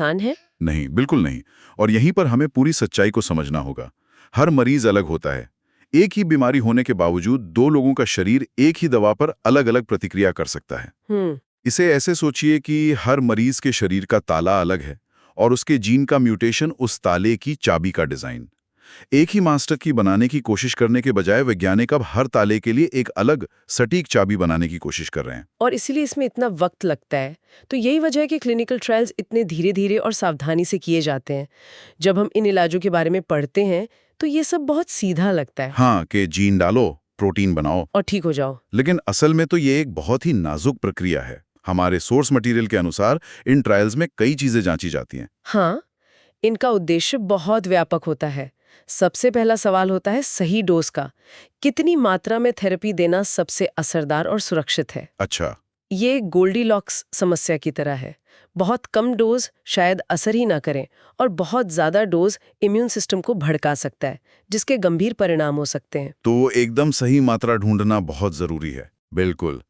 आसान है? नहीं, बिल्कुल नहीं। और यहीं पर हमें पूरी सच्चाई को समझना होगा। हर मरीज अलग होता है। एक ही बीमारी होने के बावजूद दो लोगों का शरीर एक ही दवा पर अलग-अलग प्रतिक्रिया कर सकता है। इसे ऐसे सोचिए कि हर मरीज के शरीर का ताला अलग है और उसके जीन का म्यूटेशन उस ताले की चाबी का डिजाइन। एक ही मास्टर की बनाने की कोशिश करने के बजाय वैज्ञानिक अब हर ताले के लिए एक अलग सटीक चाबी बनाने की कोशिश कर रहे हैं। और इसीलिए इसमें इतना वक्त लगता है। तो यही वजह है कि क्लिनिकल ट्रायल्स इतने धीरे-धीरे और सावधानी से किए जाते हैं। जब हम इन इलाजों के बारे में पढ़ते हैं तो ये सब बहुत सीधा लगता है। हाँ, कि जीन डालो, प्रोटीन बनाओ और ठीक हो जाओ। लेकिन असल में तो ये एक बहुत ही नाजुक प्रक्रिया है। हमारे सोर्स मटेरियल के अनुसार इन ट्रायल्स में कई चीजें जांची जाती हैं। हाँ, इनका उद्देश्य बहुत व्यापक होता है। सबसे पहला सवाल होता है सही डोज का। कितनी मात्रा में थेरेपी देना सबसे असरदार और सुरक्षित है? अच्छा। ये गोल्डीलॉक्स समस्या की तरह है। बहुत कम डोज शायद असर ही ना करें और बहुत ज्यादा डोज इम्यून सिस्टम को भड़का सकता है, जिसके गंभीर परिणाम हो सकते हैं। तो एकदम सही मात्रा ढूंढना बहुत जरूरी है। बिल्कुल।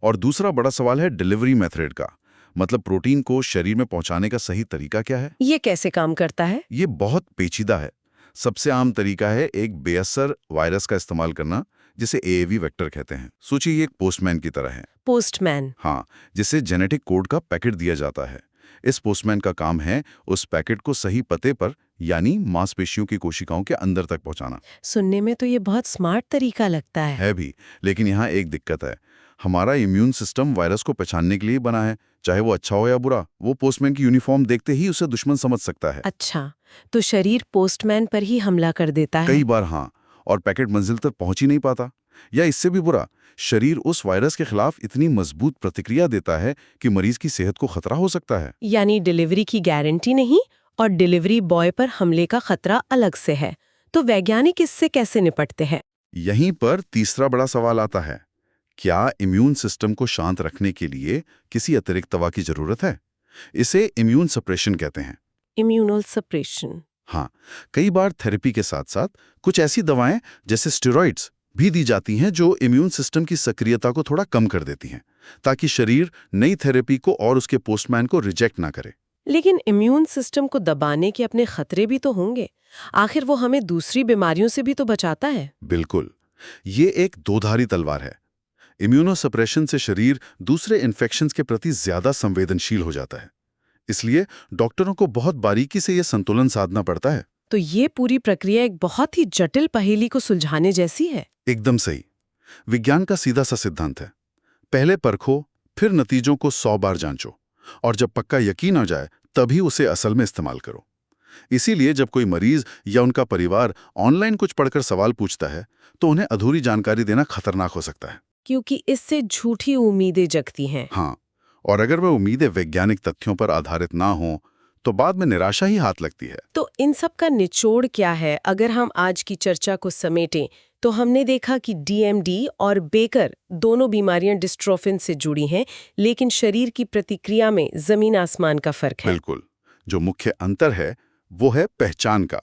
और दूसरा बड़ा सवाल है डिलीवरी मेथड का। मतलब प्रोटीन को शरीर में पहुंचाने का सही तरीका क्या है? ये कैसे काम करता है? ये बहुत पेचीदा है। सबसे आम तरीका है एक बेअसर वायरस का इस्तेमाल करना, जिसे एएवी वेक्टर कहते हैं। सोचिए ये एक पोस्टमैन की तरह है। पोस्टमैन? हाँ, जिसे जेनेटिक कोड का पैकेट दिया जाता है। इस पोस्टमैन का काम है उस पैकेट को सही पते पर, यानी मांसपेशियों की कोशिकाओं के अंदर तक पहुंचाना। सुनने में तो ये बहुत स्मार्ट तरीका लगता है। भी, लेकिन यहाँ एक दिक्कत है। हमारा इम्यून सिस्टम वायरस को पहचानने के लिए बना है, चाहे वो अच्छा हो या बुरा। वो पोस्टमैन की यूनिफॉर्म देखते ही उसे दुश्मन समझ सकता है। अच्छा, तो शरीर पोस्टमैन पर ही हमला कर देता है? कई बार हाँ, और पैकेट मंजिल तक पहुंच ही नहीं पाता। या इससे भी बुरा, शरीर उस वायरस के खिलाफ इतनी मजबूत प्रतिक्रिया देता है कि मरीज की सेहत को खतरा हो सकता है। यानी डिलीवरी की गारंटी नहीं और डिलीवरी बॉय पर हमले का खतरा अलग से है। तो वैज्ञानिक इससे कैसे निपटते हैं? यहीं पर तीसरा बड़ा सवाल आता है। क्या इम्यून सिस्टम को शांत रखने के लिए किसी अतिरिक्त दवा की जरूरत है? इसे इम्यून सप्रेशन कहते हैं। Emmanuel suppression? हाँ, कई बार थेरेपी के साथ साथ कुछ ऐसी दवाएं जैसे स्टेरॉइड्स भी दी जाती हैं जो इम्यून सिस्टम की सक्रियता को थोड़ा कम कर देती हैं, ताकि शरीर नई थेरेपी को और उसके पोस्टमैन को रिजेक्ट ना करे। लेकिन इम्यून सिस्टम को दबाने के अपने खतरे भी तो होंगे। आखिर वो हमें दूसरी बीमारियों से भी तो बचाता है। बिल्कुल। ये एक दोधारी तलवार है। इम्यूनोसप्रेशन से शरीर दूसरे इन्फेक्शंस के प्रति ज्यादा संवेदनशील हो जाता है। इसलिए डॉक्टरों को बहुत बारीकी से यह संतुलन साधना पड़ता है। तो ये पूरी प्रक्रिया एक बहुत ही जटिल पहेली को सुलझाने जैसी है। एकदम सही। विज्ञान का सीधा सा सिद्धांत है, पहले परखो, फिर नतीजों को 100 बार जांचो, और जब पक्का यकीन आ जाए तभी उसे असल में इस्तेमाल करो। इसीलिए जब कोई मरीज या उनका परिवार ऑनलाइन कुछ पढ़कर सवाल पूछता है तो उन्हें अधूरी जानकारी देना खतरनाक हो सकता है। क्योंकि इससे झूठी उम्मीदें जगती हैं। हाँ, और अगर वह उम्मीदें वैज्ञानिक तथ्यों पर आधारित ना हो तो बाद में निराशा ही हाथ लगती है। तो इन सब का निचोड़ क्या है? अगर हम आज की चर्चा को समेटें तो हमने देखा कि डीएमडी और बेकर दोनों बीमारियां डिस्ट्रोफिन से जुड़ी हैं, लेकिन शरीर की प्रतिक्रिया में जमीन आसमान का फर्क है। बिल्कुल। जो मुख्य अंतर है वो है पहचान का।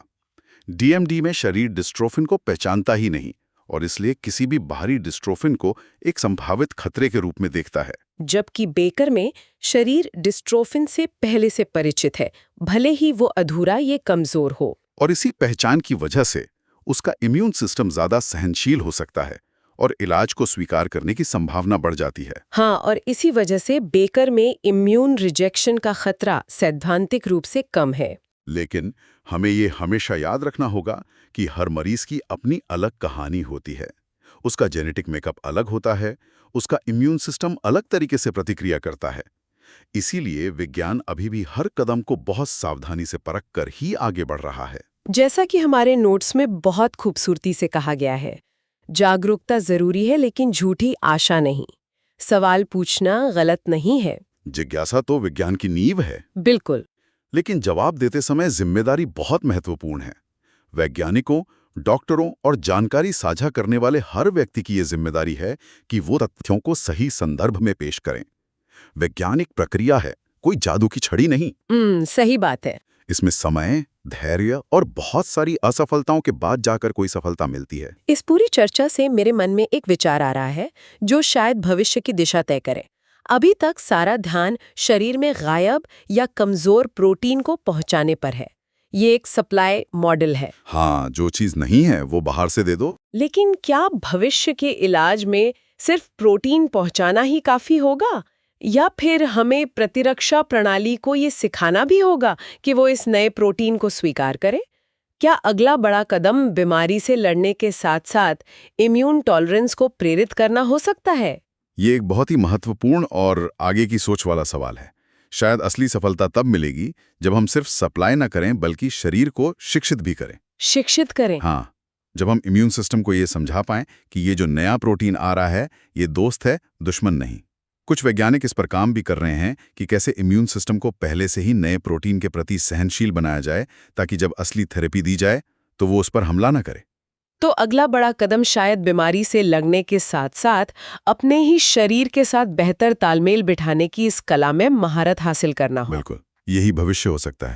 डीएमडी में शरीर डिस्ट्रोफिन को पहचानता ही नहीं और इसलिए किसी भी बाहरी डिस्ट्रोफिन को एक संभावित खतरे के रूप में देखता है। जबकि बेकर में शरीर डिस्ट्रोफिन से पहले से परिचित है, भले ही वो अधूरा ये कमजोर हो। और इसी पहचान की वजह से उसका इम्यून सिस्टम ज्यादा सहनशील हो सकता है और इलाज को स्वीकार करने की संभावना बढ़ जाती है। हाँ, और इसी वजह से बेकर में इम्यून रिजेक्शन का खतरा सैद्धांतिक रूप से कम है। लेकिन हमें ये हमेशा याद रखना होगा कि हर मरीज की अपनी अलग कहानी होती है। उसका जेनेटिक मेकअप अलग होता है, उसका इम्यून सिस्टम अलग तरीके से प्रतिक्रिया करता है। इसीलिए विज्ञान अभी भी हर कदम को बहुत सावधानी से परख कर ही आगे बढ़ रहा है। जैसा कि हमारे नोट्स में बहुत खूबसूरती से कहा गया है, जागरूकता जरूरी है लेकिन झूठी आशा नहीं। सवाल पूछना गलत नहीं है। जिज्ञासा तो विज्ञान की नींव है। बिल्कुल। लेकिन जवाब देते समय जिम्मेदारी बहुत महत्वपूर्ण है। वैज्ञानिकों, डॉक्टरों और जानकारी साझा करने वाले हर व्यक्ति की यह जिम्मेदारी है कि वो तथ्यों को सही संदर्भ में पेश करें। वैज्ञानिक प्रक्रिया है, कोई जादू की छड़ी नहीं। सही बात है। इसमें समय, धैर्य और बहुत सारी असफलताओं के बाद जाकर कोई सफलता मिलती है। इस पूरी चर्चा से मेरे मन में एक विचार आ रहा है जो शायद भविष्य की दिशा तय करे। अभी तक सारा ध्यान शरीर में गायब या कमजोर प्रोटीन को पहुंचाने पर है। ये एक सप्लाई मॉडल है। हाँ, जो चीज नहीं है वो बाहर से दे दो। लेकिन क्या भविष्य के इलाज में सिर्फ प्रोटीन पहुंचाना ही काफी होगा, या फिर हमें प्रतिरक्षा प्रणाली को ये सिखाना भी होगा कि वो इस नए प्रोटीन को स्वीकार करे? क्या अगला बड़ा कदम बीमारी से लड़ने के साथ-साथ इम्यून टॉलरेंस को प्रेरित करना हो सकता है? ये एक बहुत ही महत्वपूर्ण और आगे की सोच वाला सवाल है। शायद असली सफलता तब मिलेगी जब हम सिर्फ सप्लाई न करें बल्कि शरीर को शिक्षित भी करें। शिक्षित करें। हाँ, जब हम इम्यून सिस्टम को ये समझा पाएं कि ये जो नया प्रोटीन आ रहा है ये दोस्त है, दुश्मन नहीं। कुछ वैज्ञानिक इस पर काम भी कर रहे हैं कि कैसे इम्यून सिस्टम को पहले से ही नए प्रोटीन के प्रति सहनशील बनाया जाए ताकि जब असली थेरेपी दी जाए तो वो उस पर हमला न करे। तो अगला बड़ा कदम शायद बीमारी से लड़ने के साथ-साथ अपने ही शरीर के साथ बेहतर तालमेल बिठाने की इस कला में महारत हासिल करना हो। बिल्कुल, यही भविष्य हो सकता है।